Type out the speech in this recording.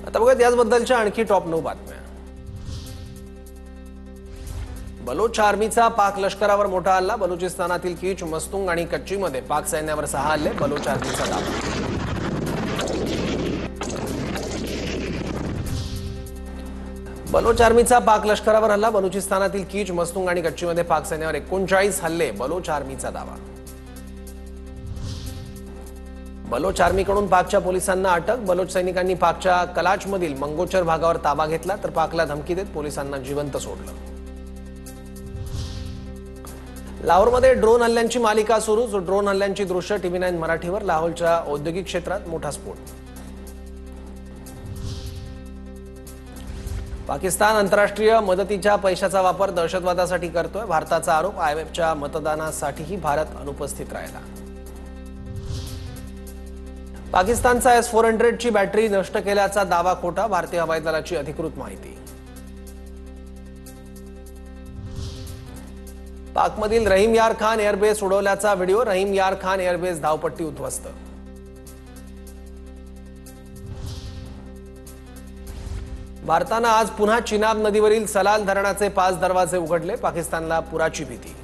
आता बघा याचबद्दलच्या आणखी टॉप 9 बातम्या। बलोच आर्मीचा पाक लष्करावर मोठा हल्ला। बलुचिस्तानातील कीच, मस्तुंग आणि कच्चीमध्ये पाक सैन्यावर 6 हल्ले। बलोच आर्मीचा दावा। बलोच आर्मीचा पाक लष्करावर हल्ला। बलुचिस्तानातील कीच, मस्तुंग आणि कच्चीमध्ये पाक सैन्यावर 39 हल्ले। बलोच आर्मीचा दावा। बलोच आर्मीकडून पाकच्या पोलिसांना अटक। बलोच सैनिकांनी पाकच्या कलाचमधील मंगोचर भागावर ताबा घेतला, तर पाकला धमकी देत पोलिसांना जिवंत सोडलं। लाहोरमध्ये ड्रोन हल्ल्यांची मालिका सुरू। ड्रोन हल्ल्यांची दृश्य TV9 मराठीवर। लाहोरच्या औद्योगिक क्षेत्रात मोठा स्फोट। पाकिस्तान आंतरराष्ट्रीय मदतीच्या पैशाचा वापर दहशतवादासाठी करतोय, भारताचा आरोप। IMFच्या मतदानासाठीही भारत अनुपस्थित राहिला। पाकिस्तानचा S-400 ची बॅटरी नष्ट केल्याचा दावा खोटा। भारतीय हवाई दलाची अधिकृत माहिती। पाकमधील रहीम यार खान एअरबेस उडवल्याचा व्हिडिओ। रहीम यार खान एअरबेस धावपट्टी उद्ध्वस्त। भारतानं आज पुन्हा चिनाब नदीवरील सलाल धरणाचे 5 दरवाजे उघडले। पाकिस्तानला पुराची भीती।